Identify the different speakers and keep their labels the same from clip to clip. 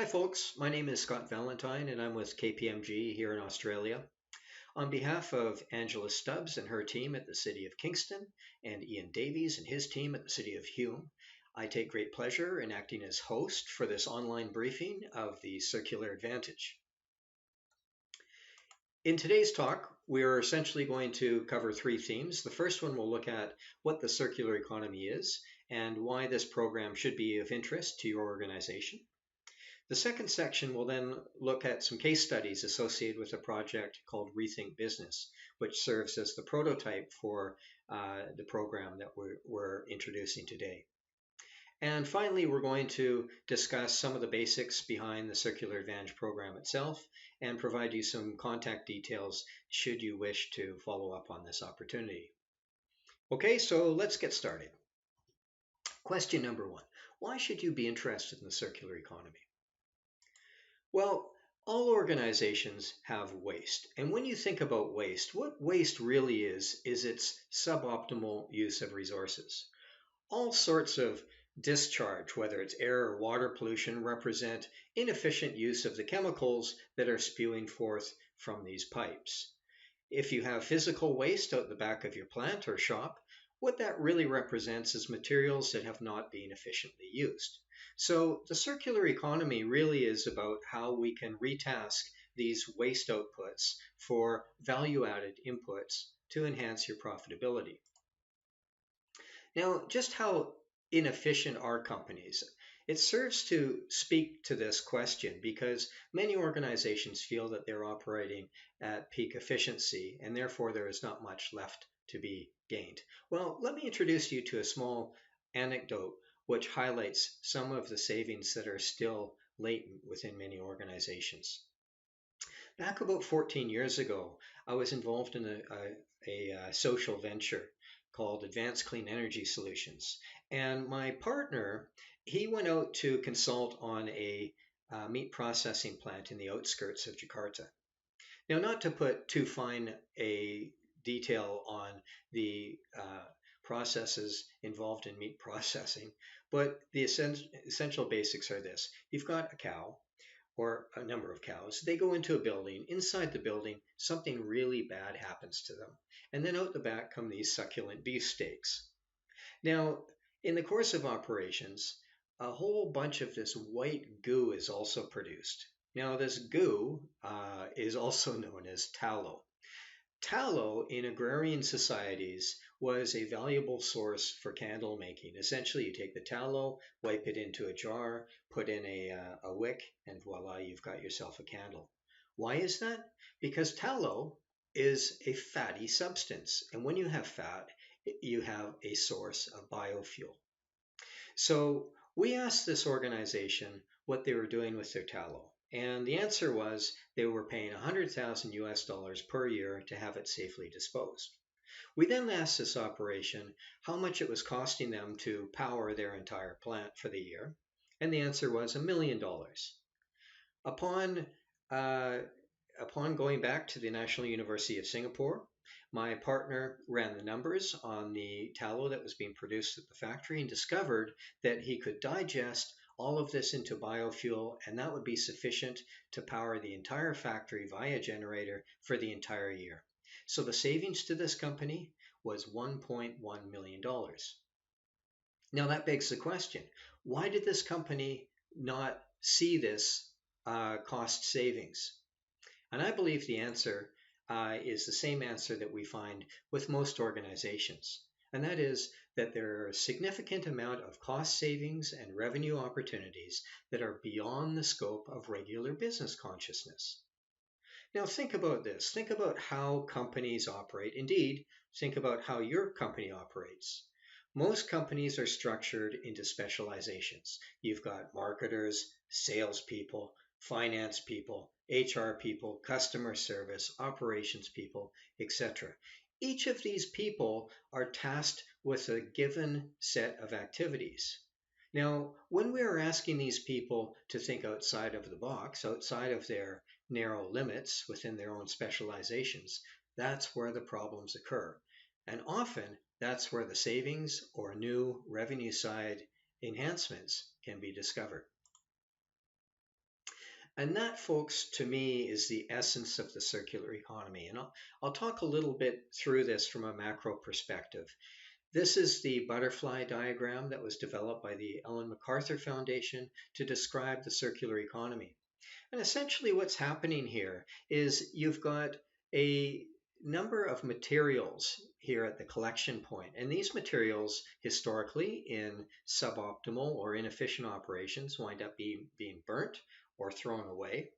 Speaker 1: folks. My name is Scott Valentine, and I'm with KPMG here in Australia. On behalf of Angela Stubbs and her team at the City of Kingston, and Ian Davies and his team at the City of Hume, I take great pleasure in acting as host for this online briefing of the Circular Advantage. In today's talk, we are essentially going to cover three themes. The first one will look at what the circular economy is and why this program should be of interest to your organization. The second section will then look at some case studies associated with a project called Rethink Business, which serves as the prototype for the program that we're introducing today. And finally, we're going to discuss some of the basics behind the Circular Advantage program itself and provide you some contact details should you wish to follow up on this opportunity. Okay, so let's get started. Question number one, why should you be interested in the circular economy? Well, all organizations have waste. And when you think about waste, what waste really is its suboptimal use of resources. All sorts of discharge, whether it's air or water pollution, represent inefficient use of the chemicals that are spewing forth from these pipes. If you have physical waste out the back of your plant or shop, what that really represents is materials that have not been efficiently used. So the circular economy really is about how we can retask these waste outputs for value-added inputs to enhance your profitability. Now, just how inefficient are companies? It serves to speak to this question because many organizations feel that they're operating at peak efficiency and therefore there is not much left to be gained. Well, let me introduce you to a small anecdote which highlights some of the savings that are still latent within many organizations. Back about 14 years ago, I was involved in a social venture called Advanced Clean Energy Solutions. And my partner, he went out to consult on a meat processing plant in the outskirts of Jakarta. Now, not to put too fine a detail on the processes involved in meat processing, but the essential basics are this. You've got a cow or a number of cows. They go into a building. Inside the building, something really bad happens to them. And then out the back come these succulent beef steaks. Now, in the course of operations, a whole bunch of this white goo is also produced. Now, this goo is also known as tallow. Tallow in agrarian societies was a valuable source for candle making. Essentially, you take the tallow, wipe it into a jar, put in a wick, and voila, you've got yourself a candle. Why is that? Because tallow is a fatty substance. And when you have fat, you have a source of biofuel. So we asked this organization what they were doing with their tallow. And the answer was they were paying $100,000 per year to have it safely disposed. We then asked this operation how much it was costing them to power their entire plant for the year. And the answer was $1 million. Upon going back to the National University of Singapore, my partner ran the numbers on the tallow that was being produced at the factory and discovered that he could digest all of this into biofuel, and that would be sufficient to power the entire factory via generator for the entire year. So the savings to this company was $1.1 million. Now that begs the question, why did this company not see this cost savings? And I believe the answer is the same answer that we find with most organizations. And that is that there are a significant amount of cost savings and revenue opportunities that are beyond the scope of regular business consciousness. Now think about this. Think about how companies operate. Indeed, think about how your company operates. Most companies are structured into specializations. You've got marketers, salespeople, finance people, HR people, customer service, operations people, etc. Each of these people are tasked with a given set of activities. Now, when we are asking these people to think outside of the box, outside of their narrow limits within their own specializations, that's where the problems occur. And often, that's where the savings or new revenue side enhancements can be discovered. And that, folks, to me is the essence of the circular economy. And I'll talk a little bit through this from a macro perspective. This is the butterfly diagram that was developed by the Ellen MacArthur Foundation to describe the circular economy. And essentially, what's happening here is you've got a number of materials here at the collection point. And these materials, historically, in suboptimal or inefficient operations, wind up being burnt or thrown away.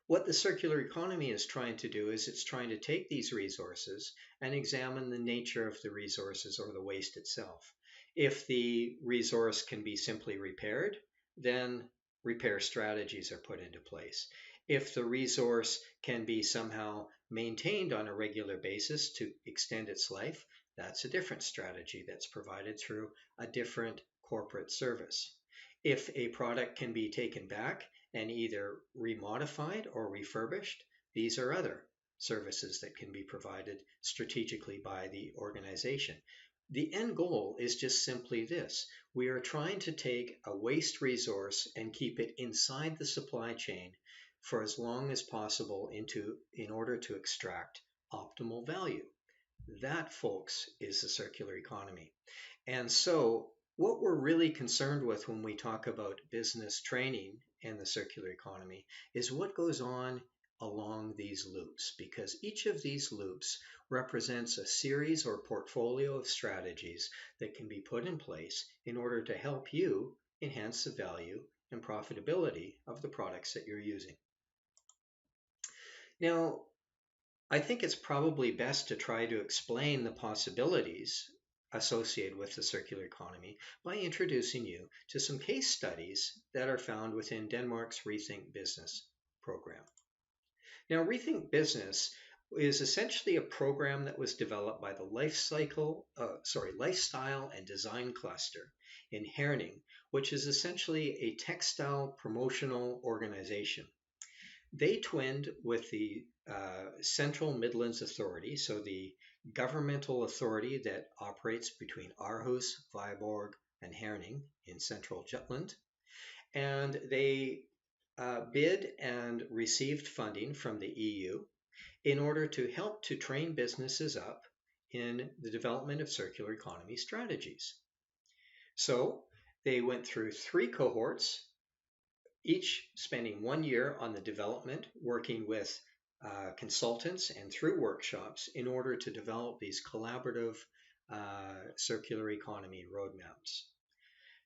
Speaker 1: What the circular economy is trying to do is it's trying to take these resources and examine the nature of the resources or the waste itself. If the resource can be simply repaired, then repair strategies are put into place. If the resource can be somehow maintained on a regular basis to extend its life, that's a different strategy that's provided through a different corporate service. If a product can be taken back and either remodified or refurbished, these are other services that can be provided strategically by the organization. The end goal is just simply this. We are trying to take a waste resource and keep it inside the supply chain for as long as possible in order to extract optimal value. That, folks, is the circular economy. And so what we're really concerned with when we talk about business training and the circular economy is what goes on along these loops, because each of these loops represents a series or portfolio of strategies that can be put in place in order to help you enhance the value and profitability of the products that you're using. Now, I think it's probably best to try to explain the possibilities associated with the circular economy by introducing you to some case studies that are found within Denmark's Rethink Business program. Now, Rethink Business is essentially a program that was developed by the Lifestyle and Design Cluster in Herning, which is essentially a textile promotional organization. They twinned with the Central Midlands Authority, so the governmental authority that operates between Aarhus, Viborg, and Herning in central Jutland. And they bid and received funding from the EU in order to help to train businesses up in the development of circular economy strategies. So they went through 3 cohorts, each spending 1 year on the development, working with consultants and through workshops in order to develop these collaborative circular economy roadmaps.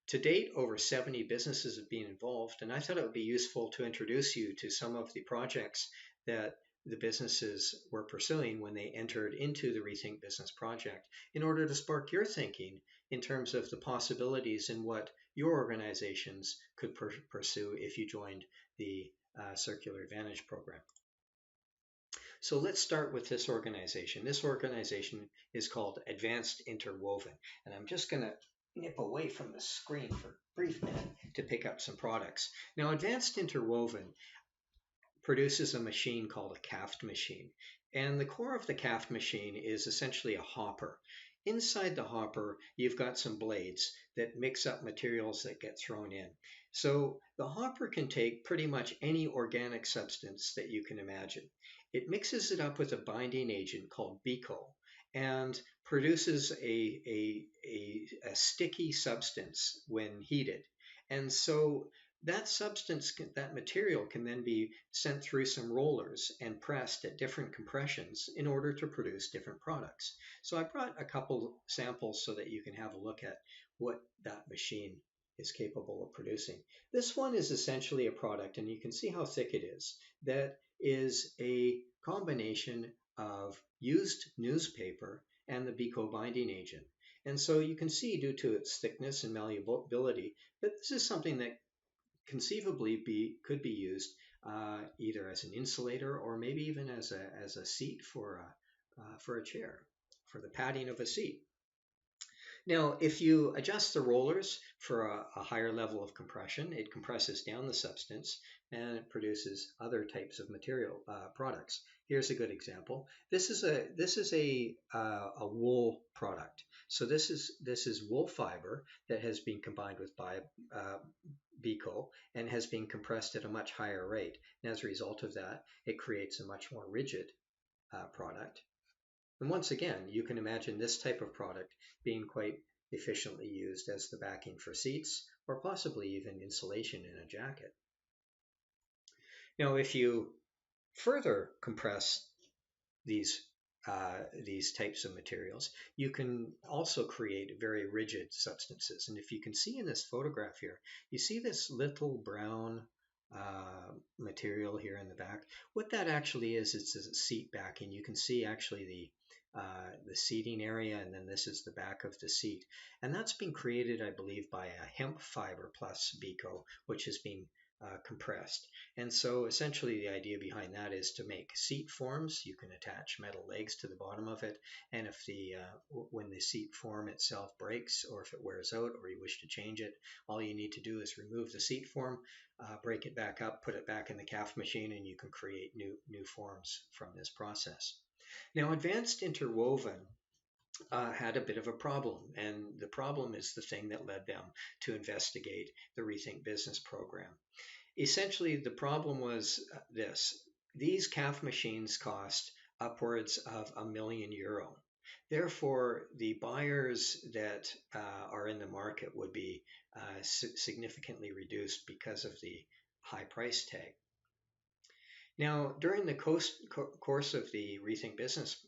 Speaker 1: To date, over 70 businesses have been involved, and I thought it would be useful to introduce you to some of the projects that the businesses were pursuing when they entered into the Rethink Business project in order to spark your thinking in terms of the possibilities in what your organizations could pursue if you joined the Circular Advantage program. So let's start with this organization. This organization is called Advanced Interwoven, and I'm just going to nip away from the screen for a brief minute to pick up some products. Now, Advanced Interwoven produces a machine called a CAFT machine, and the core of the CAFT machine is essentially a hopper. Inside the hopper, you've got some blades that mix up materials that get thrown in. So the hopper can take pretty much any organic substance that you can imagine. It mixes it up with a binding agent called BICO and produces a sticky substance when heated. And so that substance, that material can then be sent through some rollers and pressed at different compressions in order to produce different products. So I brought a couple samples so that you can have a look at what that machine is capable of producing. This one is essentially a product, and you can see how thick it is, that is a combination of used newspaper and the BICO binding agent. And so you can see, due to its thickness and malleability, that this is something that conceivably could be used either as an insulator or maybe even as a seat for a chair, for the padding of a seat. Now, if you adjust the rollers for a higher level of compression, it compresses down the substance and it produces other types of material products. Here's a good example. This is a wool product. So this is wool fiber that has been combined with uh, Bico and has been compressed at a much higher rate. And as a result of that, it creates a much more rigid product. And once again, you can imagine this type of product being quite efficiently used as the backing for seats or possibly even insulation in a jacket. Now, if you further compress these these types of materials, you can also create very rigid substances. And if you can see in this photograph here, you see this little brown material here in the back. What that actually is, it's a seat backing. You can see actually the seating area, and then this is the back of the seat. And that's been created, I believe, by a hemp fiber plus Bico, which has been compressed. And so essentially the idea behind that is to make seat forms. You can attach metal legs to the bottom of it, and if when the seat form itself breaks or if it wears out or you wish to change it, all you need to do is remove the seat form, break it back up, put it back in the calf machine, and you can create new forms from this process. Now, advanced interwoven had a bit of a problem, and the problem is the thing that led them to investigate the Rethink Business program. Essentially, the problem was this. These calf machines cost upwards of €1 million. Therefore, the buyers that are in the market would be significantly reduced because of the high price tag. Now, during the course of the Rethink Business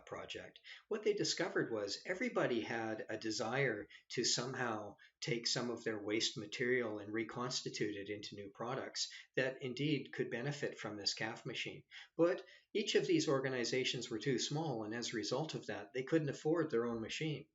Speaker 1: project, what they discovered was everybody had a desire to somehow take some of their waste material and reconstitute it into new products that indeed could benefit from this calf machine. But each of these organizations were too small, and as a result of that, they couldn't afford their own machine.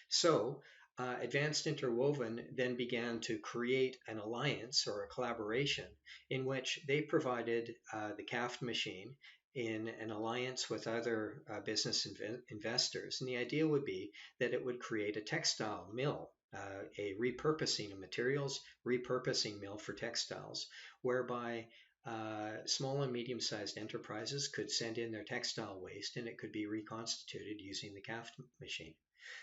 Speaker 1: So Advanced Interwoven then began to create an alliance or a collaboration in which they provided the CAFT machine in an alliance with other business investors. And the idea would be that it would create a textile mill, a repurposing of materials, repurposing mill for textiles, whereby small and medium-sized enterprises could send in their textile waste and it could be reconstituted using the CAFT machine.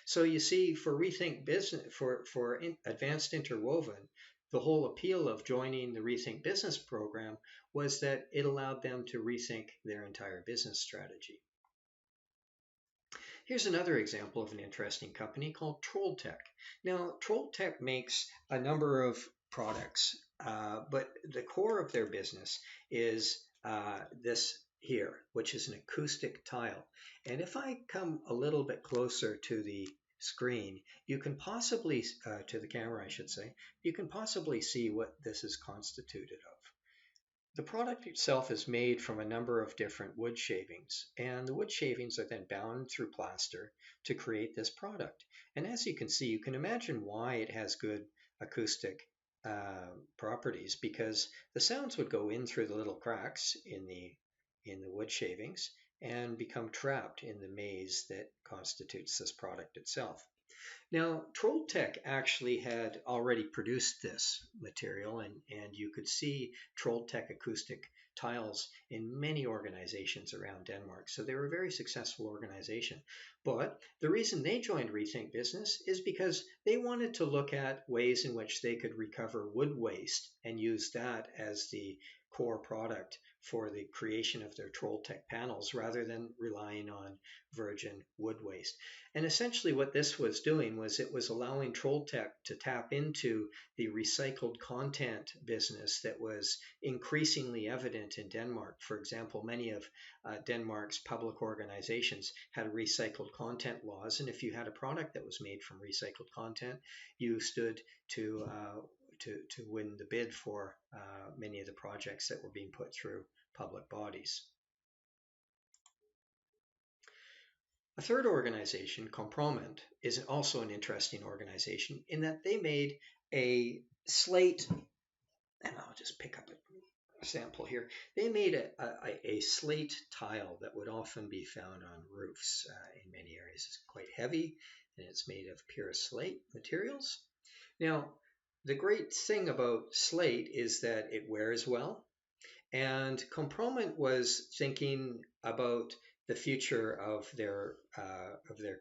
Speaker 1: So you see, for Rethink Business, for Advanced Interwoven, the whole appeal of joining the Rethink Business program was that it allowed them to rethink their entire business strategy. Here's another example of an interesting company called Trolltech. Now, Trolltech makes a number of products, but the core of their business is this here, which is an acoustic tile. And if I come a little bit closer to the screen, you can possibly, to the camera I should say, you can possibly see what this is constituted of. The product itself is made from a number of different wood shavings, and the wood shavings are then bound through plaster to create this product. And as you can see, you can imagine why it has good acoustic properties, because the sounds would go in through the little cracks in the wood shavings and become trapped in the maze that constitutes this product itself. Now, Trolltech actually had already produced this material, and you could see Trolltech acoustic tiles in many organizations around Denmark. So they were a very successful organization. But the reason they joined Rethink Business is because they wanted to look at ways in which they could recover wood waste and use that as the core product for the creation of their Trolltech panels rather than relying on virgin wood waste. And essentially what this was doing was it was allowing Trolltech to tap into the recycled content business that was increasingly evident in Denmark. For example, many of Denmark's public organizations had recycled content laws, and if you had a product that was made from recycled content, you stood to win the bid for many of the projects that were being put through public bodies. A third organization, Compromont, is also an interesting organization in that they made a slate, and I'll just pick up a sample here. They made a slate tile that would often be found on roofs in many areas. It's quite heavy and it's made of pure slate materials. Now, the great thing about slate is that it wears well, And Compromont was thinking about the future of their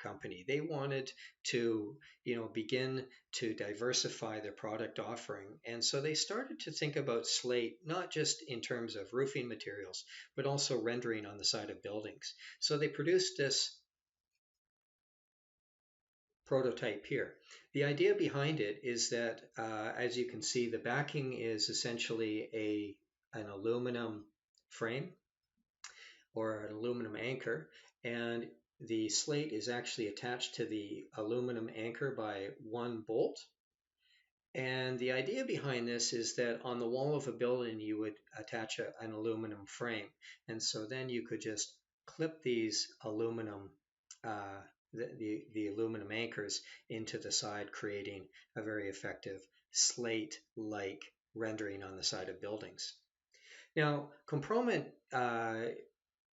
Speaker 1: company. They wanted to, begin to diversify their product offering, and so they started to think about slate not just in terms of roofing materials, but also rendering on the side of buildings. So they produced this prototype here. The idea behind it is that, as you can see, the backing is essentially an aluminum frame or an aluminum anchor, and the slate is actually attached to the aluminum anchor by one bolt. And the idea behind this is that on the wall of a building, you would attach an aluminum frame. And so then you could just clip these aluminum, uh, the aluminum anchors into the side, creating a very effective slate-like rendering on the side of buildings. Now, Compromont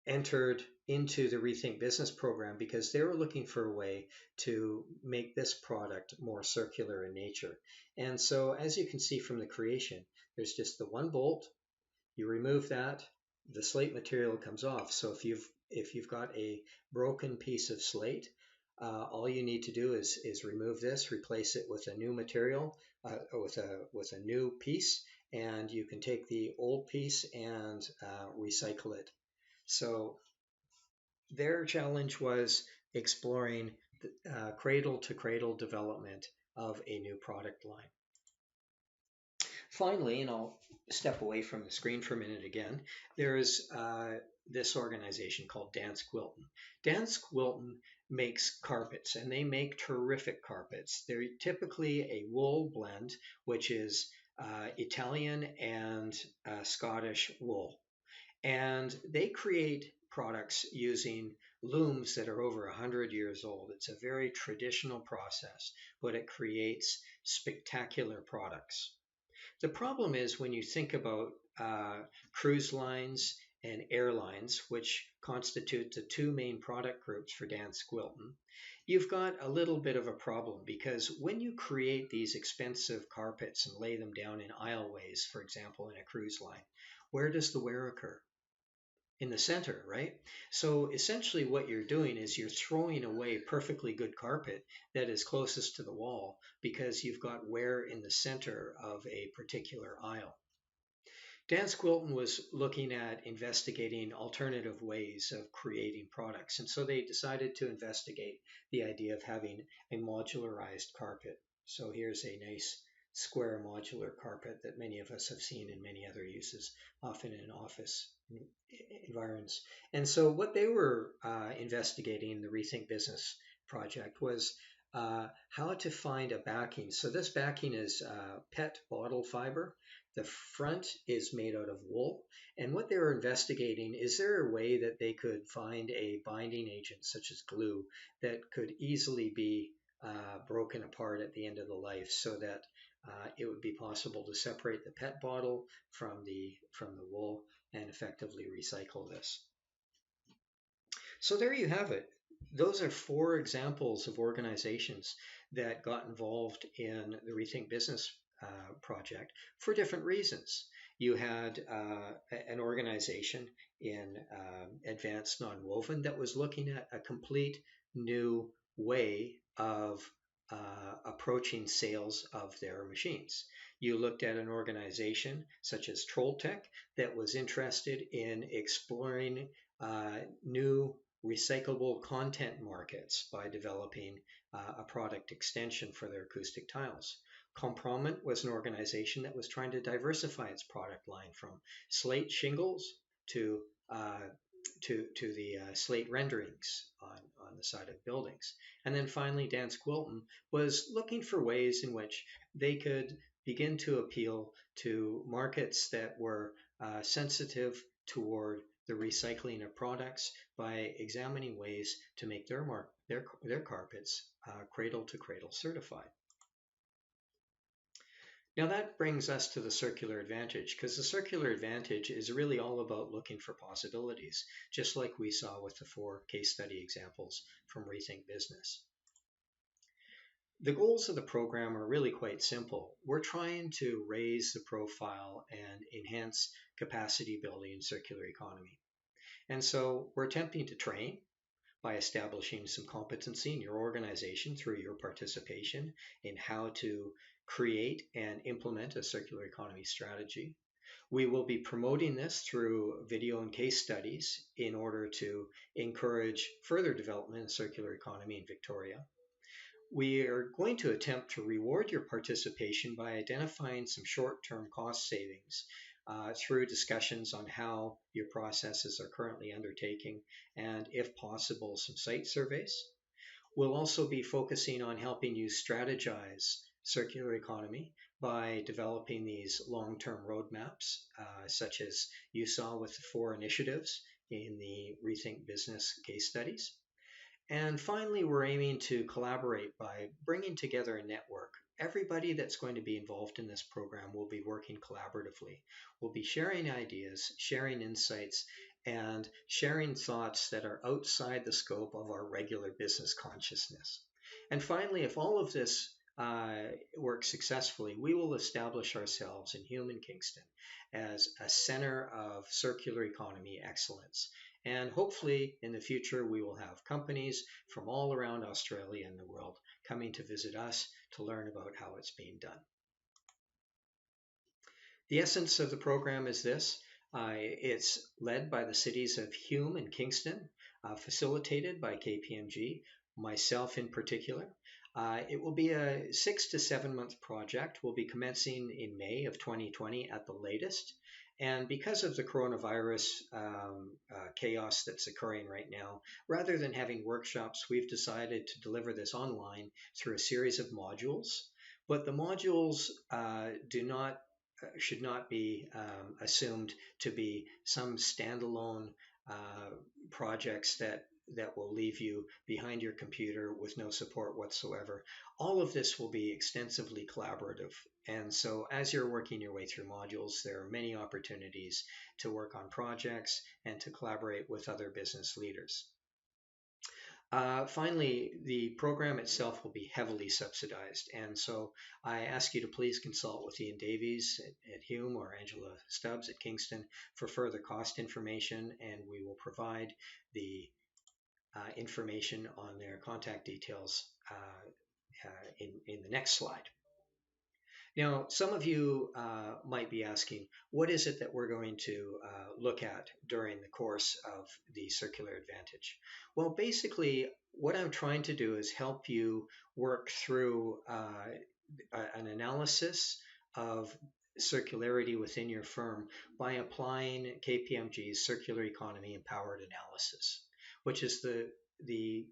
Speaker 1: entered into the Rethink Business program because they were looking for a way to make this product more circular in nature. And so, as you can see from the creation, there's just the one bolt. You remove that, the slate material comes off. So if you've got a broken piece of slate, all you need to do is remove this, replace it with a new material, with a new piece, and you can take the old piece and recycle it. So their challenge was exploring cradle to cradle development of a new product line. Finally, and I'll step away from the screen for a minute again, there is this organization called Dansk Wilton. Dansk Wilton makes carpets, and they make terrific carpets. They're typically a wool blend, which is Italian and Scottish wool. And they create products using looms that are over 100 years old. It's a very traditional process, but it creates spectacular products. The problem is when you think about cruise lines and airlines, which constitute the two main product groups for Dansk Wilton, you've got a little bit of a problem because when you create these expensive carpets and lay them down in aisleways, for example, in a cruise line, where does the wear occur? In the center, right? So essentially what you're doing is you're throwing away perfectly good carpet that is closest to the wall because you've got wear in the center of a particular aisle. Dansk Wilton was looking at investigating alternative ways of creating products, and so they decided to investigate the idea of having a modularized carpet. So here's a nice square modular carpet that many of us have seen in many other uses, often in office environments. And so what they were investigating, the Rethink Business project, was how to find a backing. So this backing is PET bottle fiber. The front is made out of wool. And what they were investigating, is there a way that they could find a binding agent, such as glue, that could easily be broken apart at the end of the life so that it would be possible to separate the PET bottle from the wool and effectively recycle this. So there you have it. Those are 4 examples of organizations that got involved in the Rethink Business project for different reasons. You had an organization in Advanced Nonwoven that was looking at a complete new way of approaching sales of their machines. You looked at an organization such as Trolltech that was interested in exploring new recyclable content markets by developing a product extension for their acoustic tiles. Compromont was an organization that was trying to diversify its product line from slate shingles to the slate renderings on the side of buildings. And then finally, Dansk Wilton was looking for ways in which they could begin to appeal to markets that were sensitive toward the recycling of products by examining ways to make their carpets cradle to cradle certified. Now that brings us to the circular advantage, because the circular advantage is really all about looking for possibilities, just like we saw with the 4 case study examples from Rethink Business. The goals of the program are really quite simple. We're trying to raise the profile and enhance capacity building in circular economy. And so we're attempting to train by establishing some competency in your organization through your participation in how to create and implement a circular economy strategy. We will be promoting this through video and case studies in order to encourage further development in circular economy in Victoria. We are going to attempt to reward your participation by identifying some short-term cost savings through discussions on how your processes are currently undertaking and, if possible, some site surveys. We'll also be focusing on helping you strategize circular economy by developing these long-term roadmaps, such as you saw with the 4 initiatives in the Rethink Business case studies. And finally, we're aiming to collaborate by bringing together a network. Everybody that's going to be involved in this program will be working collaboratively. We'll be sharing ideas, sharing insights, and sharing thoughts that are outside the scope of our regular business consciousness. And finally, if all of this works successfully, we will establish ourselves in Hume and Kingston as a center of circular economy excellence. And hopefully in the future, we will have companies from all around Australia and the world coming to visit us to learn about how it's being done. The essence of the program is this. It's led by the cities of Hume and Kingston, facilitated by KPMG, myself in particular. It will be a 6 to 7 month project. We'll be commencing in May of 2020 at the latest. And because of the coronavirus chaos that's occurring right now, rather than having workshops, we've decided to deliver this online through a series of modules. But the modules should not be assumed to be some standalone projects that will leave you behind your computer with no support whatsoever. All of this will be extensively collaborative. And so as you're working your way through modules, there are many opportunities to work on projects and to collaborate with other business leaders. Finally, the program itself will be heavily subsidized. And so I ask you to please consult with Ian Davies at Hume or Angela Stubbs at Kingston for further cost information, and we will provide the information on their contact details in the next slide. Now, some of you might be asking, what is it that we're going to look at during the course of the Circular Advantage? Well, basically, what I'm trying to do is help you work through an analysis of circularity within your firm by applying KPMG's Circular Economy Empowered Analysis, which is the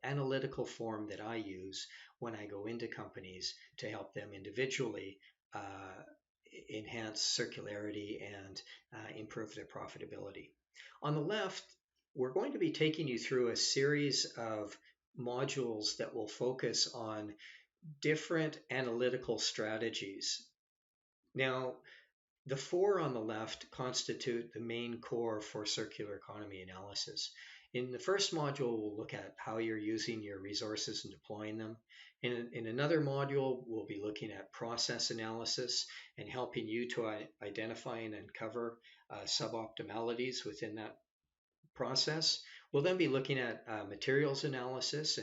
Speaker 1: analytical form that I use when I go into companies to help them individually enhance circularity and improve their profitability. On the left, we're going to be taking you through a series of modules that will focus on different analytical strategies. Now, the 4 on the left constitute the main core for circular economy analysis. In the first module, we'll look at how you're using your resources and deploying them. In another module, we'll be looking at process analysis and helping you to identify and uncover suboptimalities within that process. We'll then be looking at materials analysis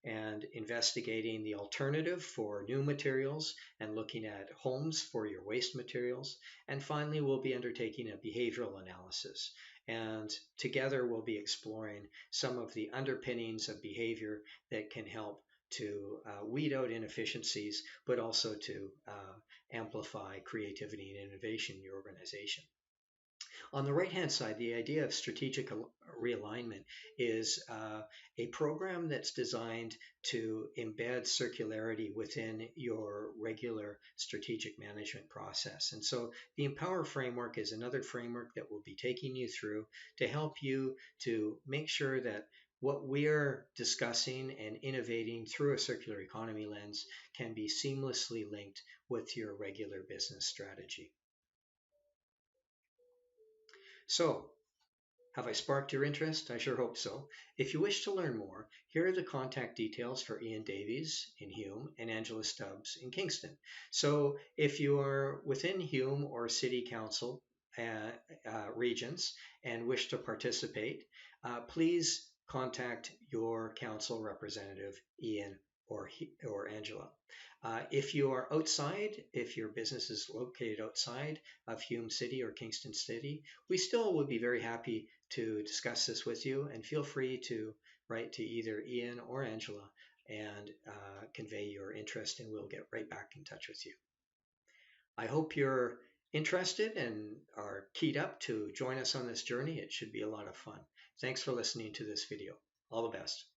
Speaker 1: and investigating the alternative for new materials and looking at homes for your waste materials. And finally, we'll be undertaking a behavioral analysis. And together we'll be exploring some of the underpinnings of behavior that can help to weed out inefficiencies, but also to amplify creativity and innovation in your organization. On the right-hand side, the idea of strategic realignment is a program that's designed to embed circularity within your regular strategic management process. And so the Empower framework is another framework that we'll be taking you through to help you to make sure that what we're discussing and innovating through a circular economy lens can be seamlessly linked with your regular business strategy. So Have I sparked your interest? I sure hope so. If you wish to learn more, here are the contact details for Ian Davies in Hume and Angela Stubbs in Kingston. So if you are within Hume or City Council regions and wish to participate, please contact your council representative, Ian or Angela. If you are outside, if your business is located outside of Hume City or Kingston City, we still would be very happy to discuss this with you, and feel free to write to either Ian or Angela and convey your interest, and we'll get right back in touch with you. I hope you're interested and are keyed up to join us on this journey. It should be a lot of fun. Thanks for listening to this video. All the best.